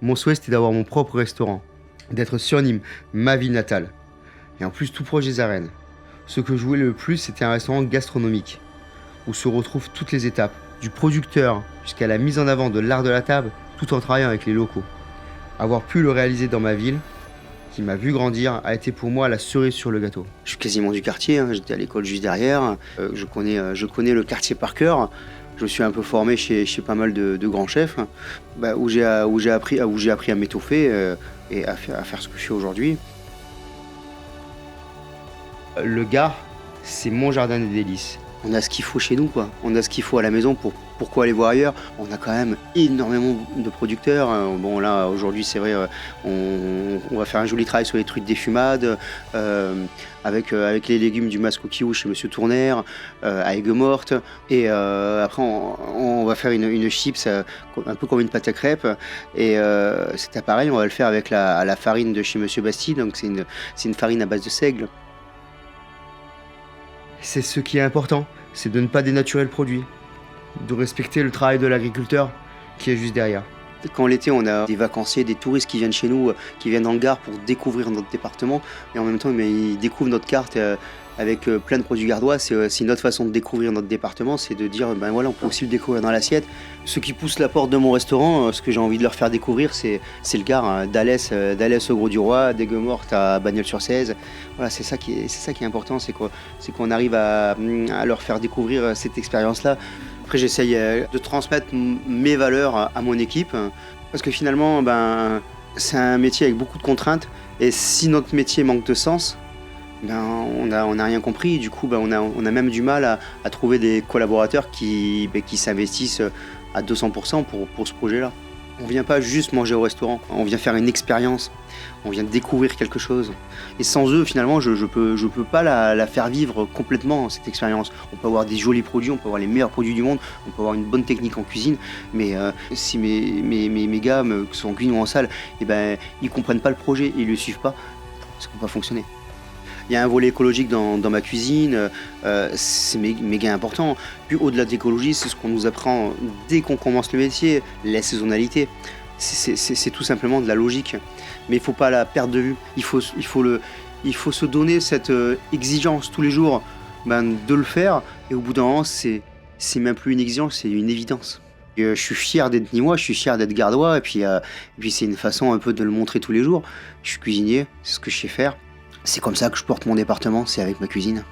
Mon souhait, c'était d'avoir mon propre restaurant, d'être sur Nîmes, ma ville natale. Et en plus, tout proche des arènes. Ce que je voulais le plus, c'était un restaurant gastronomique, où se retrouvent toutes les étapes, du producteur jusqu'à la mise en avant de l'art de la table, tout en travaillant avec les locaux. Avoir pu le réaliser dans ma ville, qui m'a vu grandir, a été pour moi la cerise sur le gâteau. Je suis quasiment du quartier, j'étais à l'école juste derrière, je connais le quartier par cœur. Je me suis un peu formé chez pas mal de grands chefs, où j'ai appris à m'étoffer et à faire ce que je fais aujourd'hui. Le Gard, c'est mon jardin des délices. On a ce qu'il faut chez nous, quoi. On a ce qu'il faut à la maison pourquoi aller voir ailleurs. On a quand même énormément de producteurs. Bon là, aujourd'hui, c'est vrai, on va faire un joli travail sur les trucs défumades, avec les légumes du Mascoquillou chez Monsieur Tournaire, à Aigues-Mortes. Et après, on va faire une chips, un peu comme une pâte à crêpes. Et c'est pareil, on va le faire avec la farine de chez Monsieur Bastille. Donc c'est une farine à base de seigle. C'est ce qui est important, c'est de ne pas dénaturer le produit, de respecter le travail de l'agriculteur qui est juste derrière. Quand l'été, on a des vacanciers, des touristes qui viennent chez nous, qui viennent dans le Gard pour découvrir notre département, et en même temps, ils découvrent notre carte avec plein de produits gardois. C'est une autre façon de découvrir notre département, c'est de dire, voilà, on peut aussi le découvrir dans l'assiette. Ce qui pousse la porte de mon restaurant, ce que j'ai envie de leur faire découvrir, c'est le Gard, d'Alès au Gros-du-Roi, d'Aigues-Mortes à Bagnols-sur-Cèze. Voilà, c'est ça qui est important, c'est qu'on arrive à leur faire découvrir cette expérience-là. Après, j'essaye de transmettre mes valeurs à mon équipe, parce que finalement, c'est un métier avec beaucoup de contraintes, et si notre métier manque de sens, on n'a rien compris. Du coup, on a même du mal à trouver des collaborateurs qui s'investissent à 200% pour ce projet-là. On ne vient pas juste manger au restaurant, on vient faire une expérience, on vient découvrir quelque chose. Et sans eux, finalement, je peux pas la faire vivre complètement, cette expérience. On peut avoir des jolis produits, on peut avoir les meilleurs produits du monde, on peut avoir une bonne technique en cuisine, mais si mes gars, que ce soit en cuisine ou en salle, ils comprennent pas le projet, ils le suivent pas, ça ne peut pas fonctionner. Il y a un volet écologique dans ma cuisine, c'est méga important. Puis au-delà de l'écologie, c'est ce qu'on nous apprend dès qu'on commence le métier, la saisonnalité. C'est tout simplement de la logique. Mais il ne faut pas la perdre de vue. Il faut se donner cette exigence tous les jours de le faire. Et au bout d'un moment, c'est même plus une exigence, c'est une évidence. Je suis fier d'être Nîmois, je suis fier d'être gardois. Et puis c'est une façon un peu de le montrer tous les jours. Je suis cuisinier, c'est ce que je sais faire. C'est comme ça que je porte mon département, c'est avec ma cuisine.